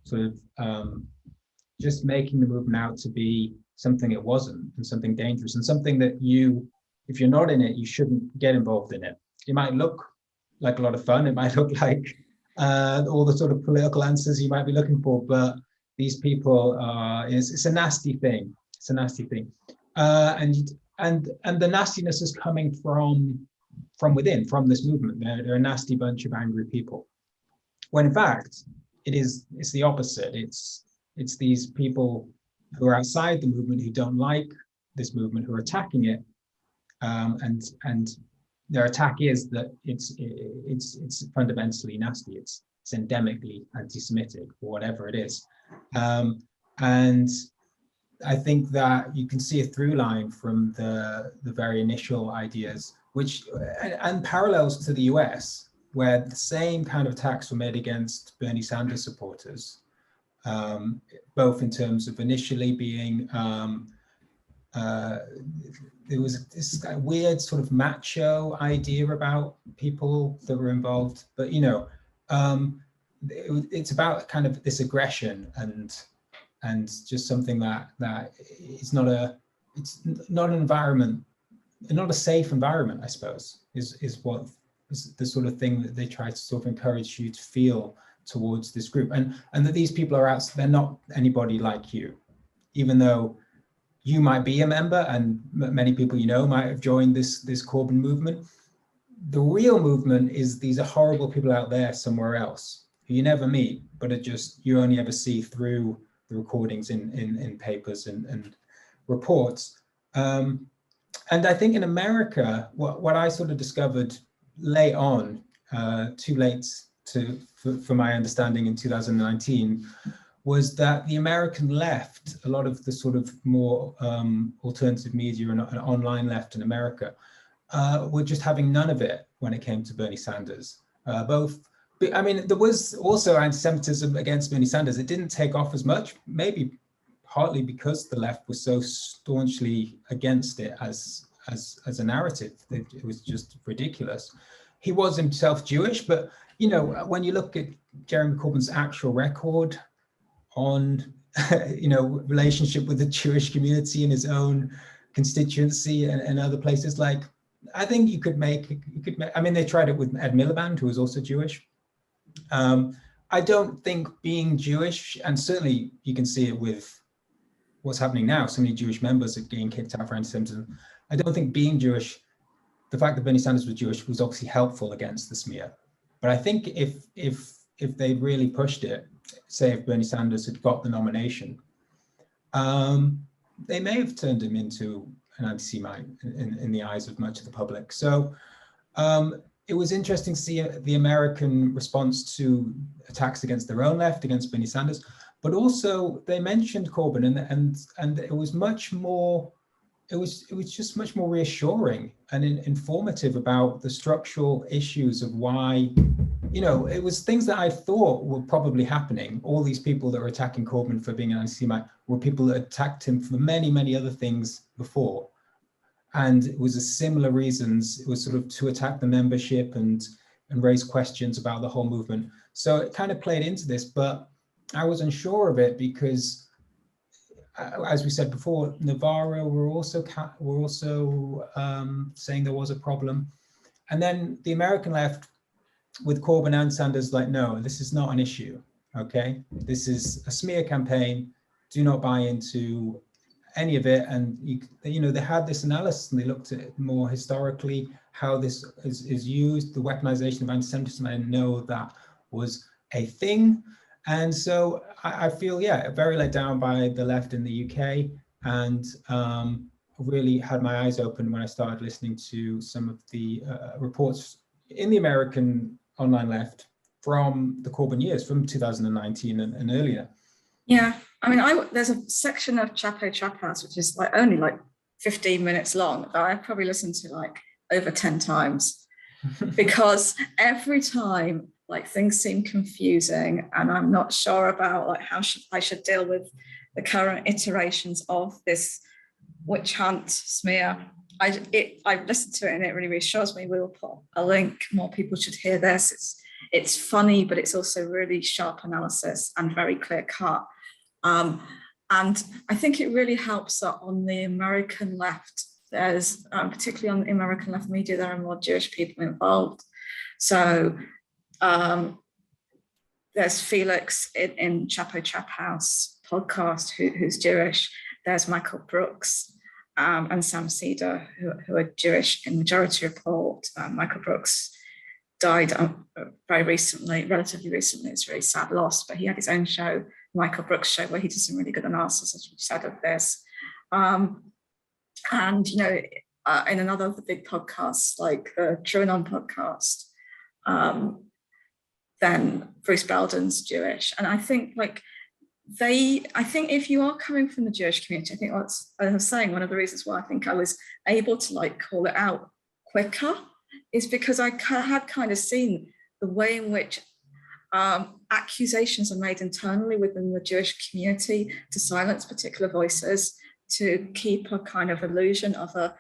sort of just making the movement out to be something it wasn't and something dangerous and something that you, if you're not in it, you shouldn't get involved in it. It might look like a lot of fun. It might look like all the sort of political answers you might be looking for, but these people it's a nasty thing. It's a nasty thing, and the nastiness is coming from within, from this movement. They're a nasty bunch of angry people, when in fact it's the opposite. It's these people who are outside the movement who don't like this movement, who are attacking it, and their attack is that it's fundamentally nasty. It's endemically anti-Semitic or whatever it is, and I think that you can see a through line from the very initial ideas, which and parallels to the US, where the same kind of attacks were made against Bernie Sanders supporters, both in terms of initially being there was this kind of weird sort of macho idea about people that were involved, but you know, it's about kind of this aggression and and just something that it's not an environment, not a safe environment, I suppose, is what is the sort of thing that they try to sort of encourage you to feel towards this group, and that these people are out, they're not anybody like you, even though you might be a member and many people you know might have joined this Corbyn movement. The real movement is these are horrible people out there somewhere else who you never meet, but are just, you only ever see through the recordings in papers and reports. And I think in America, what I sort of discovered late on, too late for my understanding in 2019, was that the American left, a lot of the sort of more alternative media and online left in America, were just having none of it when it came to Bernie Sanders. I mean, there was also anti-Semitism against Bernie Sanders. It didn't take off as much, maybe partly because the left was so staunchly against it as a narrative. It was just ridiculous. He was himself Jewish, but you know, when you look at Jeremy Corbyn's actual record on, you know, relationship with the Jewish community in his own constituency and other places, like, I think you could make, I mean, they tried it with Ed Miliband, who was also Jewish. I don't think being Jewish, and certainly you can see it with what's happening now, so many Jewish members are getting kicked out for anti-Semitism. I don't think being Jewish, the fact that Bernie Sanders was Jewish was obviously helpful against the smear. But I think if they'd really pushed it, say if Bernie Sanders had got the nomination, they may have turned him into an anti-Semite in the eyes of much of the public. So it was interesting to see the American response to attacks against their own left, against Bernie Sanders, but also they mentioned Corbyn, and it was much more, it was just much more reassuring and informative about the structural issues of why, you know, it was things that I thought were probably happening. All these people that were attacking Corbyn for being an anti-Semite were people that attacked him for many, many other things before. And it was a similar reasons. It was sort of to attack the membership and raise questions about the whole movement. So it kind of played into this, but I was unsure of it because, as we said before, Navarro were also saying there was a problem. And then the American left with Corbyn and Sanders, like, no, this is not an issue, okay? This is a smear campaign. Do not buy into any of it. And, you know, they had this analysis and they looked at it more historically, how this is used, the weaponization of anti-Semitism. I know that was a thing. And so I feel, yeah, very let down by the left in the UK, and really had my eyes open when I started listening to some of the reports in the American online left from the Corbyn years, from 2019 and earlier. Yeah, I mean, there's a section of Chapo Trap House, which is like only like 15 minutes long, that I probably listened to like over 10 times, because every time like things seem confusing and I'm not sure about like how I should deal with the current iterations of this witch hunt smear. I listened to it and it really reassures me. We will put a link. More people should hear this. It's funny, but it's also really sharp analysis and very clear cut. And I think it really helps that on the American left, there's particularly on the American left media, there are more Jewish people involved. So there's Felix in Chapo Trap House podcast, who's Jewish. There's Michael Brooks and Sam Cedar, who are Jewish in Majority Report. Michael Brooks died very recently, relatively recently. It's a really sad loss, but he had his own show, Michael Brooks Show, where he did some really good analysis, as you said, of this. And, you know, in another of the big podcasts, like the QAnon podcast, then Bruce Belden's Jewish. And I think like I think if you are coming from the Jewish community, I think what's, I was saying, one of the reasons why I think I was able to like call it out quicker is because I had kind of seen the way in which accusations are made internally within the Jewish community to silence particular voices, to keep a kind of illusion of a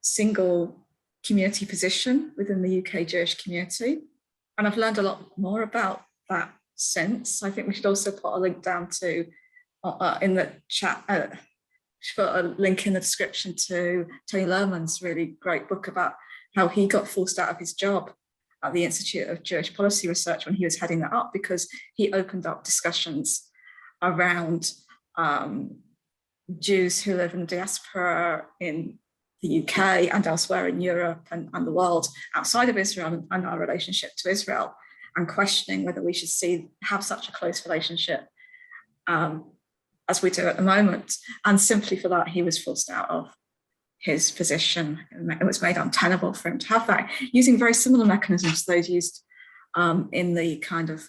single community position within the UK Jewish community. And I've learned a lot more about that since. I think we should also put a link down to in the chat. She's got a link in the description to Tony Lerman's really great book about how he got forced out of his job at the Institute of Jewish Policy Research when he was heading that up, because he opened up discussions around Jews who live in the diaspora in the UK and elsewhere in Europe and the world outside of Israel, and our relationship to Israel, and questioning whether we should have such a close relationship as we do at the moment. And simply for that, he was forced out of his position. It was made untenable for him to have that, using very similar mechanisms to those used in the kind of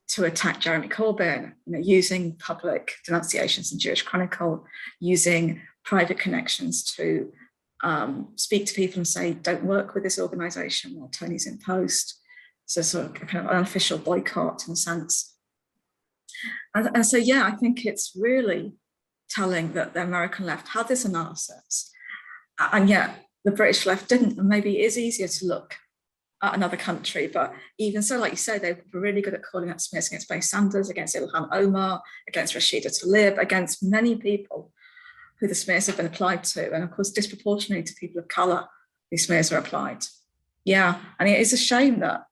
to attack Jeremy Corbyn, using public denunciations in Jewish Chronicle, using private connections to speak to people and say, don't work with this organisation while Tony's in post. So sort of kind of unofficial boycott in a sense. And so, yeah, I think it's really telling that the American left had this analysis, and yet the British left didn't. And maybe it is easier to look at another country, but even so, like you say, they were really good at calling out smears against Bernie Sanders, against Ilhan Omar, against Rashida Tlaib, against many people who the smears have been applied to, and of course disproportionately to people of colour whose smears are applied. Yeah, and it is a shame that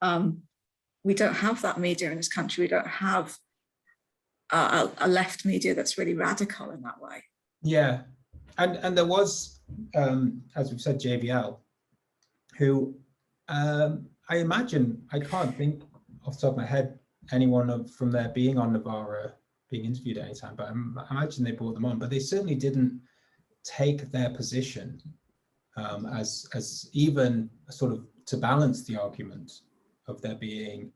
we don't have that media in this country. We don't have a left media that's really radical in that way. Yeah, and there was, as we've said, JVL, who I imagine, I can't think off the top of my head anyone from there being on Novara being interviewed at any time, but I imagine they brought them on, but they certainly didn't take their position as even a sort of to balance the argument of there being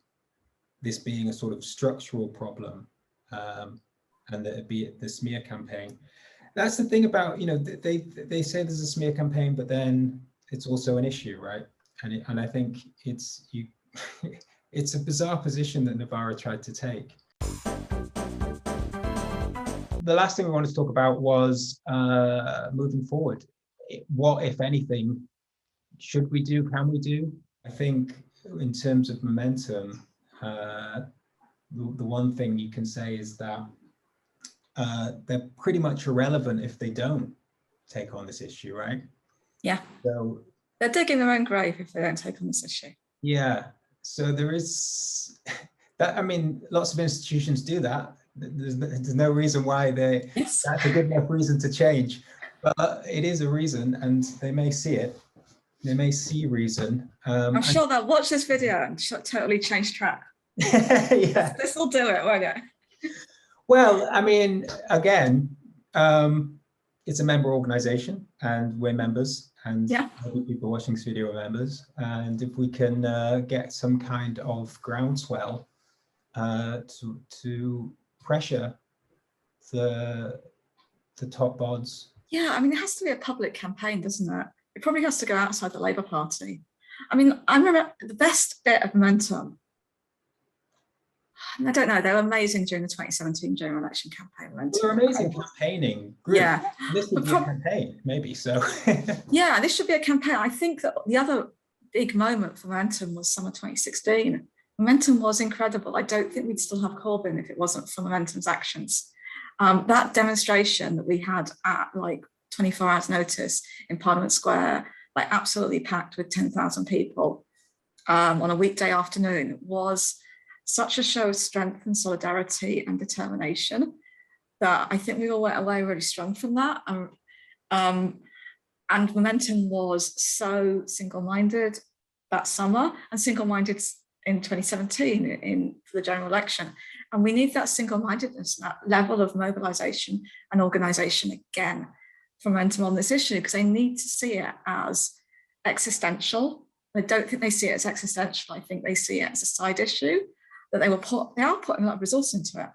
this being a sort of structural problem, and that it be the smear campaign. That's the thing about, they say there's a smear campaign, but then it's also an issue, right? And I think it's it's a bizarre position that Novara tried to take. The last thing we wanted to talk about was moving forward. What, if anything, should we do? Can we do? I think in terms of momentum, the one thing you can say is that they're pretty much irrelevant if they don't take on this issue, right? Yeah. So they're digging their own grave if they don't take on this issue. Yeah. So there is that. I mean, lots of institutions do that. There's no reason why that's a good enough reason to change, but it is a reason, and they may see it. They may see reason. I'm sure they'll watch this video and totally change track. Yeah. This will do it, won't it? Well, I mean, again, it's a member organization, and we're members, and people watching this video are members. And if we can get some kind of groundswell to pressure the top bods. Yeah, I mean, it has to be a public campaign, doesn't it? It probably has to go outside the Labour Party. I mean, I remember the best bit of momentum. I don't know, they were amazing during the 2017 general election campaign. They were amazing campaigning group. Yeah. This would be a campaign, maybe, so. Yeah, this should be a campaign. I think that the other big moment for momentum was summer 2016. Momentum was incredible. I don't think we'd still have Corbyn if it wasn't for Momentum's actions. That demonstration that we had at like 24 hours notice in Parliament Square, like absolutely packed with 10,000 people on a weekday afternoon, was such a show of strength and solidarity and determination that I think we all went away really strong from that. And Momentum was so single-minded that summer, and single-minded in 2017 for the general election. And we need that single-mindedness, that level of mobilization and organization again for Momentum on this issue, because they need to see it as existential. I don't think they see it as existential. I think they see it as a side issue, that they are putting a lot of resource into it.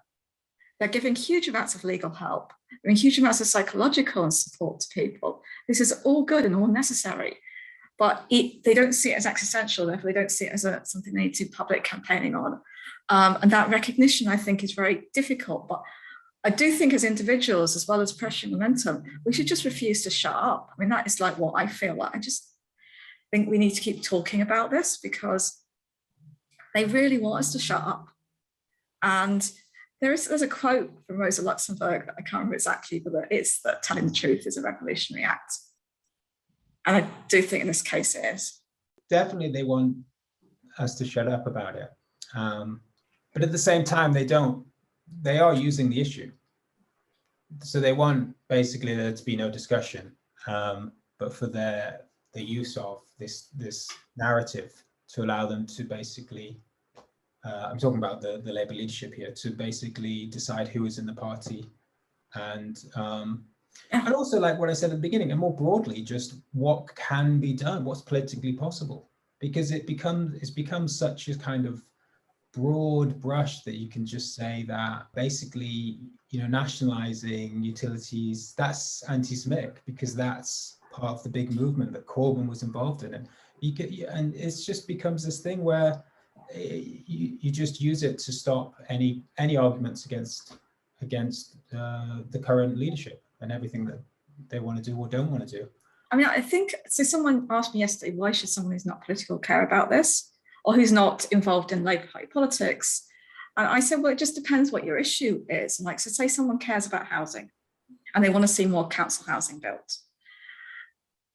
They're giving huge amounts of legal help, giving huge amounts of psychological support to people. This is all good and all necessary, but they don't see it as existential. Therefore, they don't see it as something they need to do public campaigning on. And that recognition, I think, is very difficult. But I do think as individuals, as well as pressuring Momentum, we should just refuse to shut up. I mean, that is like what I feel like. I just think we need to keep talking about this because they really want us to shut up. And There's a quote from Rosa Luxemburg that I can't remember exactly, but it's that telling the truth is a revolutionary act. And I do think in this case it is. Definitely they want us to shut up about it. But at the same time, they don't. They are using the issue. So they want basically there to be no discussion, but for the use of this narrative to allow them to basically, I'm talking about the Labour leadership here, to basically decide who is in the party, and also like what I said at the beginning, and more broadly, just what can be done, what's politically possible, because it's become such a kind of broad brush that you can just say that basically, you know, nationalizing utilities, that's anti-Semitic, because that's part of the big movement that Corbyn was involved in. And and it just becomes this thing where you just use it to stop any arguments against the current leadership and everything that they want to do or don't want to do. I mean, I think, so someone asked me yesterday, why should someone who's not political care about this, or who's not involved in Labour Party politics? And I said, well, it just depends what your issue is. And like, so say someone cares about housing and they want to see more council housing built.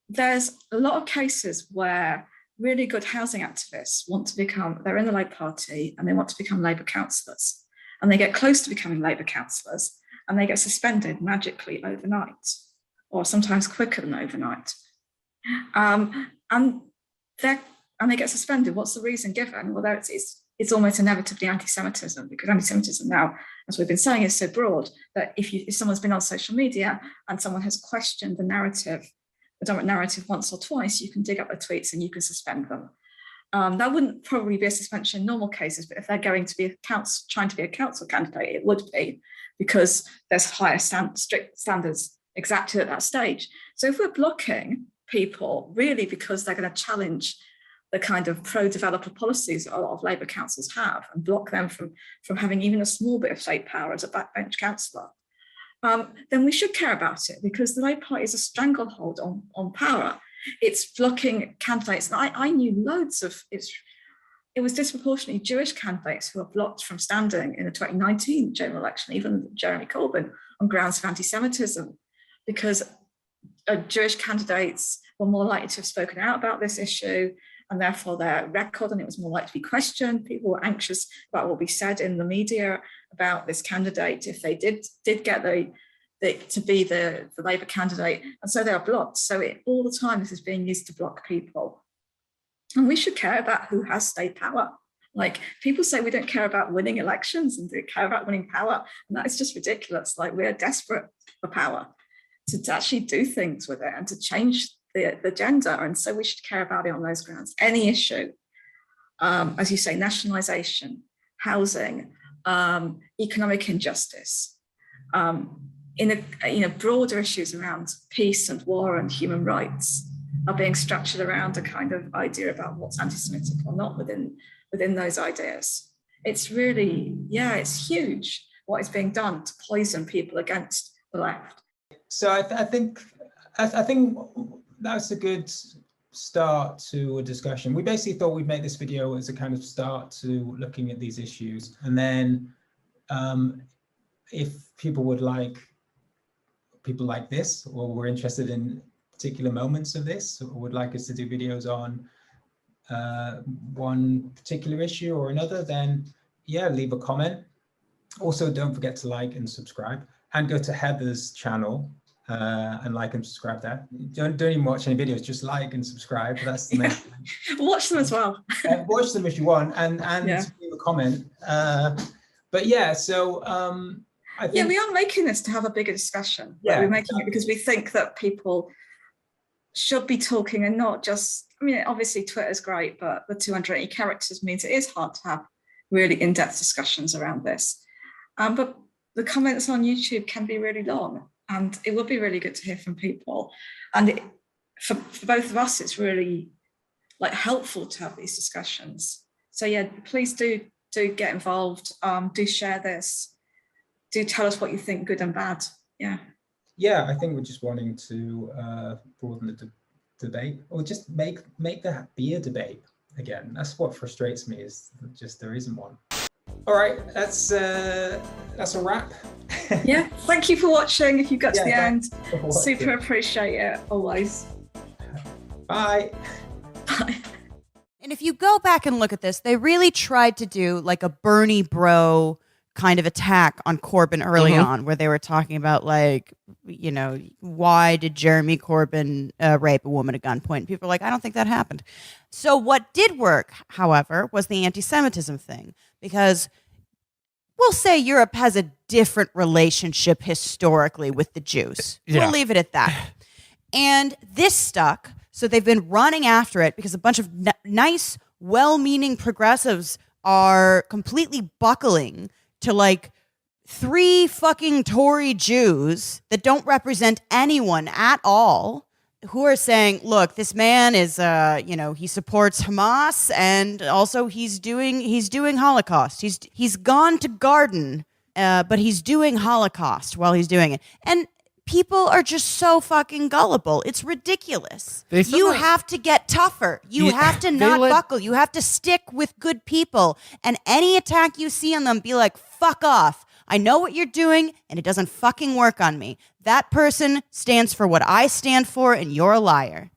There's a lot of cases where really good housing activists want to become, they're in the Labour Party and they want to become Labour councillors, and they get close to becoming Labour councillors and they get suspended magically overnight, or sometimes quicker than overnight. And they get suspended. What's the reason given? Well, it's almost inevitably anti-Semitism, because anti-Semitism now, as we've been saying, is so broad that if someone's been on social media and someone has questioned the dominant narrative once or twice, you can dig up their tweets and you can suspend them. That wouldn't probably be a suspension in normal cases, but if they're going to be trying to be a council candidate, it would be, because there's higher strict standards exactly at that stage. So if we're blocking people really because they're going to challenge the kind of pro-developer policies that a lot of Labour councils have, and block them from having even a small bit of state power as a backbench councillor, then we should care about it, because the Labour Party is a stranglehold on power. It's blocking candidates. And I knew loads of, it was disproportionately Jewish candidates who were blocked from standing in the 2019 general election, even Jeremy Corbyn, on grounds of anti-Semitism, because Jewish candidates were more likely to have spoken out about this issue, and therefore their record, and it was more likely to be questioned. People were anxious about what we said in the media about this candidate if they did get to be the Labour candidate, and so they are blocked. So all the time this is being used to block people. And we should care about who has state power. Like, people say we don't care about winning elections and don't care about winning power, and that is just ridiculous. Like, we're desperate for power to actually do things with it and to change the agenda, and so we should care about it on those grounds. Any issue, as you say, nationalisation, housing, economic injustice, broader issues around peace and war and human rights are being structured around a kind of idea about what's anti-Semitic or not within those ideas. It's really, it's huge what is being done to poison people against the left. So I think that's a good start to a discussion. We basically thought we'd make this video as a kind of start to looking at these issues, and then if people like this, or were interested in particular moments of this, or would like us to do videos on one particular issue or another, then leave a comment. Also, don't forget to like and subscribe, and go to Heather's channel and like and subscribe there. Don't even watch any videos, just like and subscribe. That's the main thing. Watch them as well. Watch them if you want, and leave a comment. But so I think we are making this to have a bigger discussion. Yeah, we're making it because we think that people should be talking, and not just, I mean, obviously Twitter's great, but the 280 characters means it is hard to have really in-depth discussions around this. But the comments on YouTube can be really long, and it would be really good to hear from people. And for both of us, it's really helpful to have these discussions. So please do get involved. Do share this. Do tell us what you think, good and bad. I think we're just wanting to broaden the debate, or just make that be a debate again. That's what frustrates me, is just there isn't one. All right, that's a wrap. Yeah, thank you for watching. If you got to the end, for watching. super appreciate it, always. Bye. Bye. And if you go back and look at this, they really tried to do like a Bernie bro kind of attack on Corbyn early on, where they were talking about like, you know, why did Jeremy Corbyn rape a woman at gunpoint? And people are like, I don't think that happened. So what did work, however, was the anti-Semitism thing, because we'll say Europe has a different relationship historically with the Jews. Yeah. We'll leave it at that. And this stuck. So they've been running after it because a bunch of nice, well-meaning progressives are completely buckling to like 3 fucking Tory Jews that don't represent anyone at all, who are saying, look, this man is, he supports Hamas, and also he's doing Holocaust. He's gone to garden, but he's doing Holocaust while he's doing it. And people are just so fucking gullible. It's ridiculous. You have to get tougher. You have to not buckle. You have to stick with good people. And any attack you see on them, be like, fuck off. I know what you're doing, and it doesn't fucking work on me. That person stands for what I stand for, and you're a liar.